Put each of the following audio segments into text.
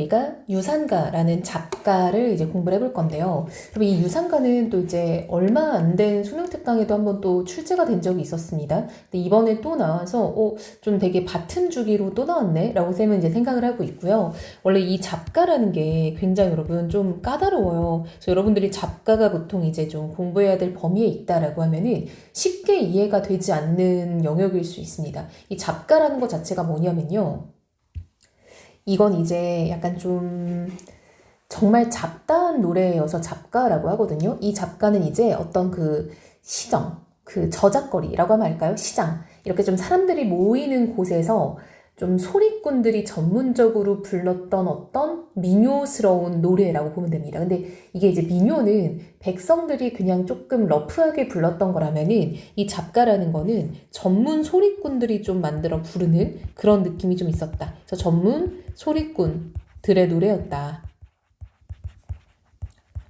우리가 유산가라는 작가를 이제 공부를 해볼 건데요. 그럼 이 유산가는 또 이제 얼마 안 된 수능 특강에도 한번 또 출제가 된 적이 있었습니다. 근데 이번에 또 나와서 좀 되게 같은 주기로 또 나왔네 라고 쌤은 이제 생각을 하고 있고요. 원래 이 잡가라는 게 굉장히 여러분 좀 까다로워요. 그래서 여러분들이 잡가가 보통 이제 좀 공부해야 될 범위에 있다라고 하면은 쉽게 이해가 되지 않는 영역일 수 있습니다. 이 잡가라는 것 자체가 뭐냐면요. 이건 이제 약간 좀 정말 잡다한 노래여서 잡가라고 하거든요. 이 잡가는 이제 어떤 그 시정, 그 저작거리라고 하면 할까요? 시장. 이렇게 좀 사람들이 모이는 곳에서 좀 소리꾼들이 전문적으로 불렀던 어떤 민요스러운 노래라고 보면 됩니다. 근데 이게 이제 민요는 백성들이 그냥 조금 러프하게 불렀던 거라면은 이 잡가라는 거는 전문 소리꾼들이 좀 만들어 부르는 그런 느낌이 좀 있었다. 그래서 전문 소리꾼들의 노래였다.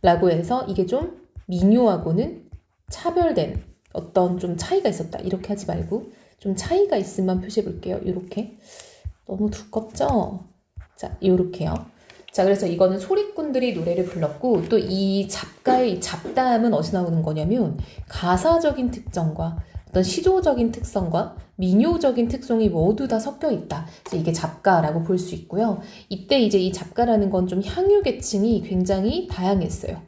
라고 해서 이게 좀 민요하고는 차별된 어떤 좀 차이가 있었다. 이렇게 하지 말고 좀 차이가 있으면 표시해 볼게요. 이렇게. 너무 두껍죠? 자, 요렇게요. 자, 그래서 이거는 소리꾼들이 노래를 불렀고 또 이 잡가의 잡다함은 어디서 나오는 거냐면 가사적인 특성과 어떤 시조적인 특성과 민요적인 특성이 모두 다 섞여 있다. 그래서 이게 잡가라고 볼 수 있고요. 이때 이제 이 잡가라는 건 좀 향유 계층이 굉장히 다양했어요.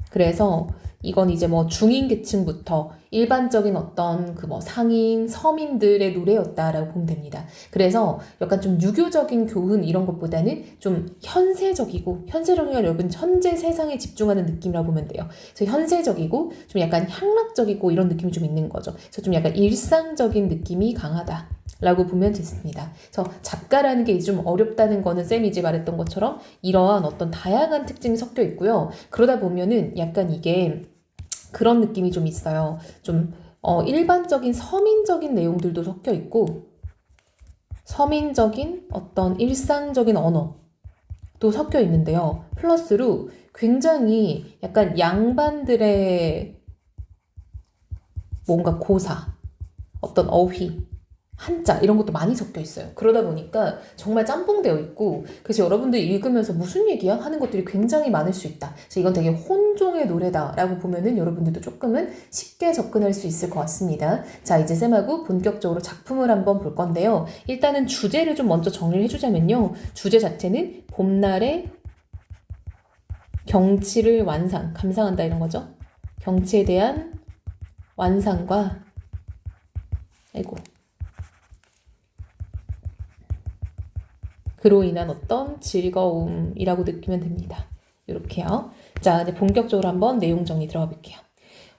그래서 이건 이제 뭐 중인 계층부터 일반적인 어떤 그 뭐 상인, 서민들의 노래였다라고 보면 됩니다. 그래서 약간 좀 유교적인 교훈 이런 것보다는 좀 현세적이고, 현세적이면 여러분 현재 세상에 집중하는 느낌이라고 보면 돼요. 그래서 현세적이고 좀 약간 향락적이고 이런 느낌이 좀 있는 거죠. 그래서 좀 약간 일상적인 느낌이 강하다. 라고 보면 됐습니다. 그래서 잡가라는 게 좀 어렵다는 거는 쌤이 이제 말했던 것처럼 이러한 어떤 다양한 특징이 섞여 있고요. 그러다 보면은 약간 이게 그런 느낌이 좀 있어요. 좀 일반적인 서민적인 내용들도 섞여 있고 서민적인 어떤 일상적인 언어도 섞여 있는데요. 플러스로 굉장히 약간 양반들의 뭔가 고사, 어떤 어휘, 한자 이런 것도 많이 섞여 있어요. 그러다 보니까 정말 짬뽕되어 있고 그래서 여러분들이 읽으면서 무슨 얘기야? 하는 것들이 굉장히 많을 수 있다. 그래서 이건 되게 혼종의 노래다라고 보면은 여러분들도 조금은 쉽게 접근할 수 있을 것 같습니다. 자, 이제 쌤하고 본격적으로 작품을 한번 볼 건데요. 일단은 주제를 좀 먼저 정리를 해주자면요. 주제 자체는 봄날의 경치를 감상한다 이런 거죠. 경치에 대한 완상과 그로 인한 어떤 즐거움이라고 느끼면 됩니다. 이렇게요. 자, 이제 본격적으로 한번 내용 정리 들어가 볼게요.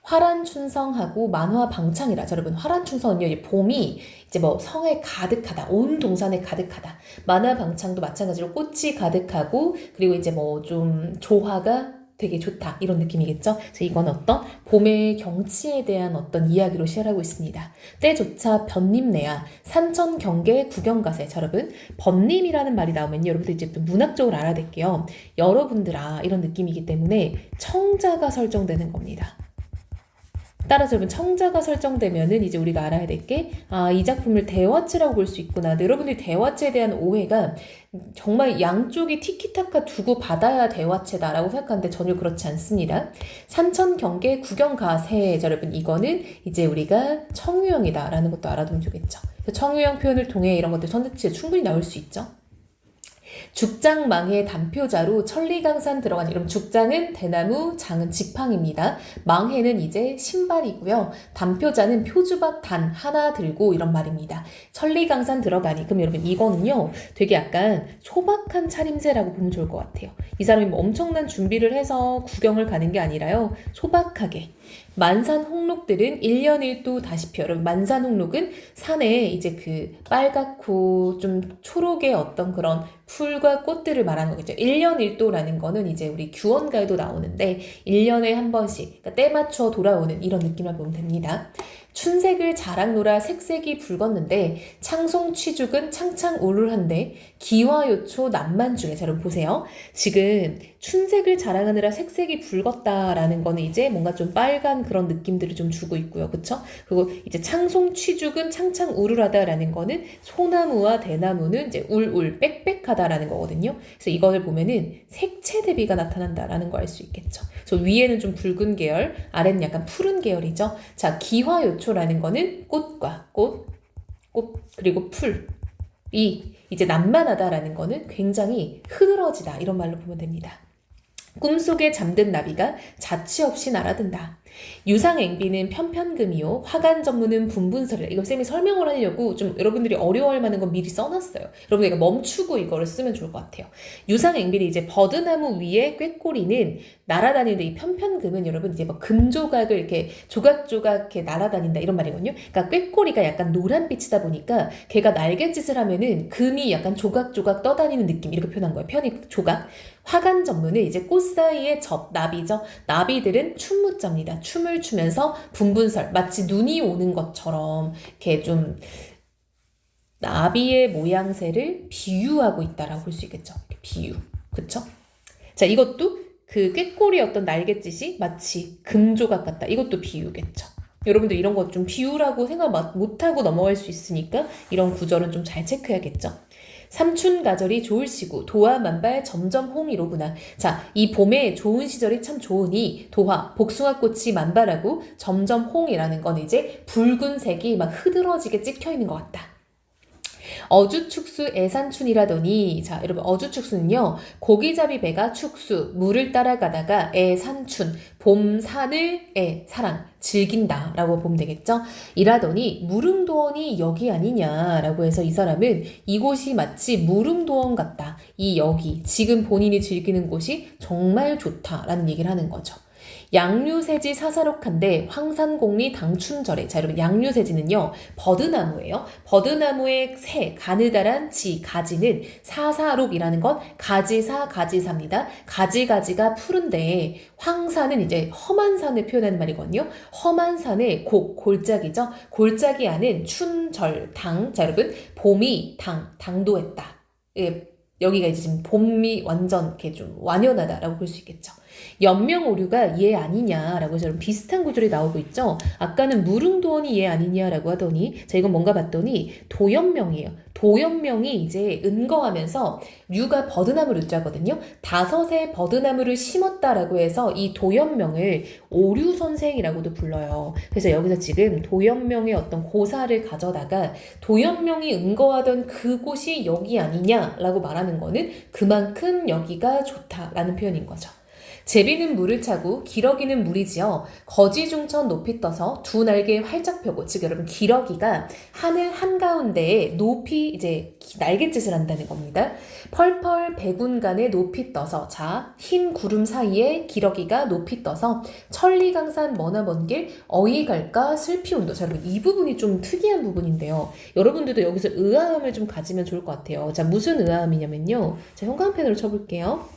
화란춘성하고 만화방창이라. 자, 여러분, 화란춘성은요, 이제 봄이 이제 뭐 성에 가득하다, 온 동산에 가득하다. 만화방창도 마찬가지로 꽃이 가득하고, 그리고 이제 뭐 좀 조화가 되게 좋다 이런 느낌이겠죠. 그래서 이건 어떤 봄의 경치에 대한 어떤 이야기로 시작하고 있습니다. 때조차 변님내야 산천 경계 구경가세. 자, 여러분 번님이라는 말이 나오면 여러분들 이제 또 문학적으로 알아야 될게요. 여러분들아 이런 느낌이기 때문에 청자가 설정되는 겁니다. 따라서 여러분 청자가 설정되면은 이제 우리가 알아야 될 게 이 작품을 대화체라고 볼 수 있구나. 근데 여러분들이 대화체에 대한 오해가 정말 양쪽이 티키타카 두고 받아야 대화체다라고 생각하는데 전혀 그렇지 않습니다. 산천 경계 구경 가세. 여러분 이거는 이제 우리가 청유형이다라는 것도 알아두면 좋겠죠. 청유형 표현을 통해 이런 것들 선택지에 충분히 나올 수 있죠. 죽장망해 단표자로 천리강산 들어간. 그럼 죽장은 대나무, 장은 지팡입니다. 망해는 이제 신발이고요. 단표자는 표주박 단 하나 들고 이런 말입니다. 천리강산 들어가니. 그럼 여러분 이거는요 되게 약간 소박한 차림새라고 보면 좋을 것 같아요. 이 사람이 뭐 엄청난 준비를 해서 구경을 가는 게 아니라요. 소박하게. 만산 홍록들은 1년 1도 다시 펴. 여러분 만산 홍록은 산에 이제 그 빨갛고 좀 초록의 어떤 그런 풀과 꽃들을 말하는 거겠죠. 1년 1도라는 거는 이제 우리 규원가에도 나오는데 1년에 한 번씩 그러니까 때 맞춰 돌아오는 이런 느낌을 보면 됩니다. 춘색을 자랑노라 색색이 붉었는데 창송취죽은 창창우룰한데 기화요초 남만중에. 자, 여러분 보세요. 지금 춘색을 자랑하느라 색색이 붉었다라는 거는 이제 뭔가 좀 빨간 그런 느낌들을 좀 주고 있고요. 그쵸? 그리고 이제 창송취죽은 창창우룰하다라는 거는 소나무와 대나무는 이제 울울 빽빽하다라는 거거든요. 그래서 이걸 보면은 색채 대비가 나타난다라는 거 알 수 있겠죠. 그래서 위에는 좀 붉은 계열, 아래는 약간 푸른 계열이죠. 자, 기화요초라는 거는 꽃과 꽃 그리고 풀이 이제 난만하다라는 거는 굉장히 흐드러지다 이런 말로 보면 됩니다. 꿈속에 잠든 나비가 자취 없이 날아든다. 유상앵비는 편편금이요. 화간 전문은 분분설이다. 이걸 쌤이 설명을 하려고 좀 여러분들이 어려워할 만한 건 미리 써놨어요. 여러분 이거 멈추고 이거를 쓰면 좋을 것 같아요. 유상앵비는 이제 버드나무 위에 꾀꼬리는 날아다니는데 이 편편금은 여러분 이제 뭐 금조각을 이렇게 조각조각 이렇게 날아다닌다 이런 말이거든요. 그러니까 꾀꼬리가 약간 노란빛이다 보니까 걔가 날갯짓을 하면은 금이 약간 조각조각 떠다니는 느낌 이렇게 표현한 거예요. 편이 조각. 화간 전문은 이제 꽃 사이의 나비죠. 나비들은 춤무자입니다. 춤을 추면서 분분설, 마치 눈이 오는 것처럼 이렇게 좀 나비의 모양새를 비유하고 있다라고 볼 수 있겠죠. 비유. 그쵸? 자, 이것도 그 꾀꼬리 어떤 날갯짓이 마치 금조각 같다. 이것도 비유겠죠. 여러분들 이런 거 좀 비유라고 생각 못하고 넘어갈 수 있으니까 이런 구절은 좀 잘 체크해야겠죠. 삼춘가절이 좋을 시구 도화 만발 점점 홍이로구나. 자, 이 봄에 좋은 시절이 참 좋으니 도화 복숭아꽃이 만발하고 점점 홍이라는 건 이제 붉은색이 막 흐드러지게 찍혀 있는 것 같다. 어주축수 애산춘이라더니. 자, 여러분 어주축수는요 고기잡이 배가 축수 물을 따라가다가 애산춘 봄 산을 사랑 즐긴다 라고 보면 되겠죠. 이라더니 무릉도원이 여기 아니냐라고 해서 이 사람은 이곳이 마치 무릉도원 같다. 이 여기 지금 본인이 즐기는 곳이 정말 좋다라는 얘기를 하는 거죠. 양류세지 사사록한데 황산공리 당춘절에. 자, 여러분 양류세지는요 버드나무예요. 버드나무의 새 가느다란 가지는 사사록이라는 건 가지사입니다. 가지가 푸른데 황산은 이제 험한 산을 표현하는 말이거든요. 험한 산의 골짜기죠. 골짜기 안은 춘절 당. 자, 여러분 봄이 당도했다. 여기가 이제 지금 봄이 완전 이렇게 좀 완연하다라고 볼 수 있겠죠. 연명오류가 얘 아니냐라고 해서 비슷한 구절이 나오고 있죠. 아까는 무릉도원이 얘 아니냐라고 하더니 자, 이건 뭔가 봤더니 도연명이에요. 도연명이 이제 은거하면서 류가 버드나무 류자거든요. 5의 버드나무를 심었다라고 해서 이 도연명을 오류선생이라고도 불러요. 그래서 여기서 지금 도연명의 어떤 고사를 가져다가 도연명이 은거하던 그곳이 여기 아니냐라고 말하는 거는 그만큼 여기가 좋다라는 표현인 거죠. 제비는 물을 차고 기러기는 물이지어 거지중천 높이 떠서 두 날개 활짝 펴고. 즉 여러분 기러기가 하늘 한가운데에 높이 이제 날갯짓을 한다는 겁니다. 펄펄 백운간에 높이 떠서. 자, 흰 구름 사이에 기러기가 높이 떠서 천리강산 머나먼 길 어이 갈까 슬피 온도. 자, 여러분 이 부분이 좀 특이한 부분인데요. 여러분들도 여기서 의아함을 좀 가지면 좋을 것 같아요. 자, 무슨 의아함이냐면요. 자, 형광펜으로 쳐볼게요.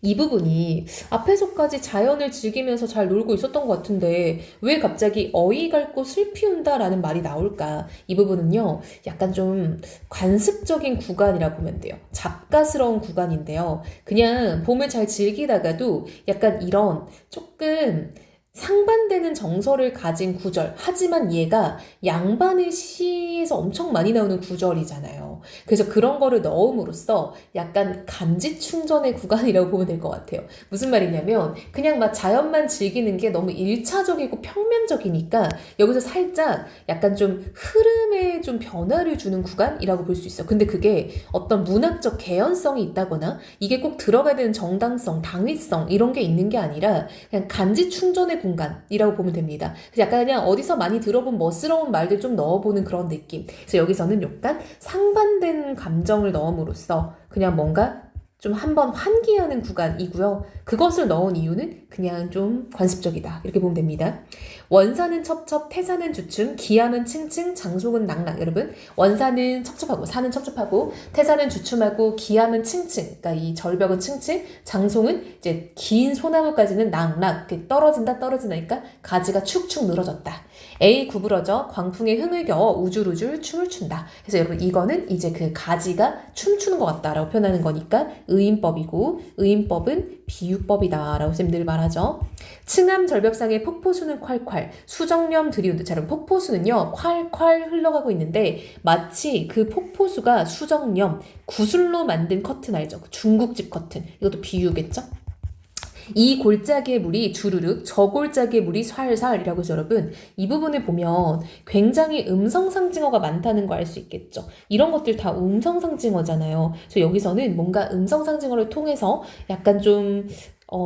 이 부분이 앞에서까지 자연을 즐기면서 잘 놀고 있었던 것 같은데 왜 갑자기 어이 갈고 슬피 운다라는 말이 나올까? 이 부분은요 약간 좀 관습적인 구간이라 보면 돼요. 작가스러운 구간인데요. 그냥 봄을 잘 즐기다가도 약간 이런 조금 상반되는 정서를 가진 구절. 하지만 얘가 양반의 시에서 엄청 많이 나오는 구절이잖아요. 그래서 그런 거를 넣음으로써 약간 간지 충전의 구간이라고 보면 될 것 같아요. 무슨 말이냐면 그냥 막 자연만 즐기는 게 너무 1차적이고 평면적이니까 여기서 살짝 약간 좀 흐름에 좀 변화를 주는 구간이라고 볼 수 있어요. 근데 그게 어떤 문학적 개연성이 있다거나 이게 꼭 들어가야 되는 정당성, 당위성 이런 게 있는 게 아니라 그냥 간지 충전의 공간이라고 보면 됩니다. 그래서 약간 그냥 어디서 많이 들어본 멋스러운 말들 좀 넣어보는 그런 느낌. 그래서 여기서는 약간 상반된 감정을 넣음으로써 그냥 뭔가 좀 한번 환기하는 구간이고요. 그것을 넣은 이유는 그냥 좀 관습적이다. 이렇게 보면 됩니다. 원사는 첩첩, 태사는 주춤, 기암은 층층, 장송은 낙낙. 여러분, 원사는 첩첩하고, 사는 첩첩하고, 태사는 주춤하고, 기암은 층층. 그러니까 이 절벽은 층층, 장송은 이제 긴 소나무까지는 낙낙. 떨어진다, 떨어진다니까 가지가 축축 늘어졌다. A 구부러져 광풍에 흥을 겨워 우줄우줄 춤을 춘다. 그래서 여러분 이거는 이제 그 가지가 춤추는 것 같다라고 표현하는 거니까 의인법이고 의인법은 비유법이다라고 쌤 늘 말하죠. 층암 절벽상의 폭포수는 콸콸 수정염 들이운다. 자, 그럼 폭포수는요 콸콸 흘러가고 있는데 마치 그 폭포수가 수정염 구슬로 만든 커튼 알죠? 중국집 커튼. 이것도 비유겠죠? 이 골짜기의 물이 주르륵 저 골짜기의 물이 살살이라고 해서 여러분 이 부분을 보면 굉장히 음성상징어가 많다는 거 알 수 있겠죠. 이런 것들 다 음성상징어잖아요. 그래서 여기서는 뭔가 음성상징어를 통해서 약간 좀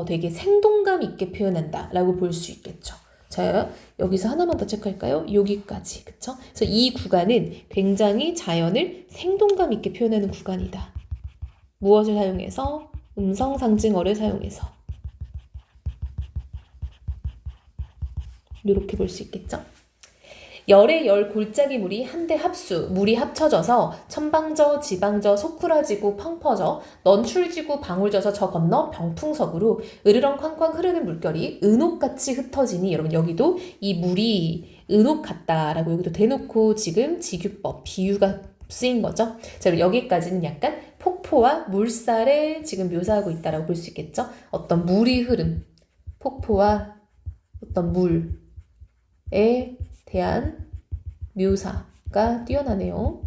되게 생동감 있게 표현한다 라고 볼 수 있겠죠. 자, 여기서 하나만 더 체크할까요? 여기까지. 그쵸? 그래서 이 구간은 굉장히 자연을 생동감 있게 표현하는 구간이다. 무엇을 사용해서? 음성상징어를 사용해서. 이렇게 볼 수 있겠죠? 열의 열 골짜기 물이 한데 합수, 물이 합쳐져서 천방저, 지방저, 소쿠라지고 펑퍼져, 넌출지고 방울져서 저 건너 병풍석으로 으르렁쾅쾅 흐르는 물결이 은옥같이 흩어지니 여러분 여기도 이 물이 은옥 같다라고 여기도 대놓고 지금 지규법, 비유가 쓰인 거죠. 자, 여기까지는 약간 폭포와 물살에 지금 묘사하고 있다라고 볼 수 있겠죠. 어떤 물이 흐름, 폭포와 어떤 물에 대한 묘사가 뛰어나네요.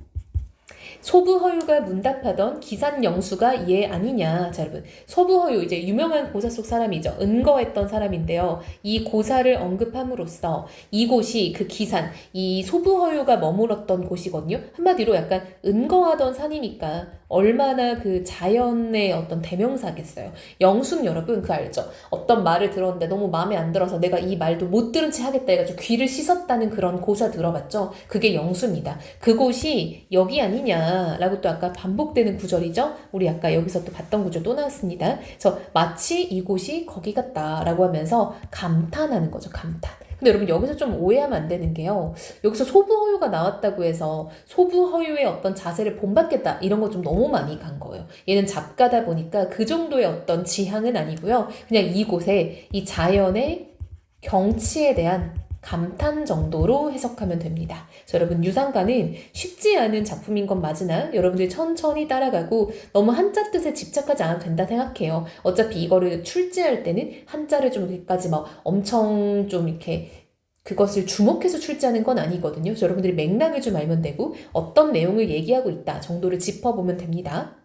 소부허유가 문답하던 기산영수가 얘 아니냐. 자, 여러분 소부허유 이제 유명한 고사 속 사람이죠. 은거했던 사람인데요. 이 고사를 언급함으로써 이곳이 그 기산, 이 소부허유가 머물렀던 곳이거든요. 한마디로 약간 은거하던 산이니까 얼마나 그 자연의 어떤 대명사겠어요. 영수는 여러분 그 알죠? 어떤 말을 들었는데 너무 마음에 안 들어서 내가 이 말도 못 들은 채 하겠다 해가지고 귀를 씻었다는 그런 고사 들어봤죠? 그게 영수입니다. 그곳이 여기 아니냐 라고 또 아까 반복되는 구절이죠? 우리 아까 여기서 또 봤던 구절 또 나왔습니다. 그래서 마치 이곳이 거기 같다라고 하면서 감탄하는 거죠. 감탄. 근데 여러분 여기서 좀 오해하면 안 되는 게요. 여기서 소부허유가 나왔다고 해서 소부허유의 어떤 자세를 본받겠다 이런 거 좀 너무 많이 간 거예요. 얘는 작가다 보니까 그 정도의 어떤 지향은 아니고요. 그냥 이곳에 이 자연의 경치에 대한 감탄 정도로 해석하면 됩니다. 그래서 여러분 유상가는 쉽지 않은 작품인 건 맞으나 여러분들이 천천히 따라가고 너무 한자 뜻에 집착하지 않아도 된다 생각해요. 어차피 이거를 출제할 때는 한자를 좀 이렇게까지 막 엄청 좀 이렇게 그것을 주목해서 출제하는 건 아니거든요. 그래서 여러분들이 맥락을 좀 알면 되고 어떤 내용을 얘기하고 있다 정도를 짚어보면 됩니다.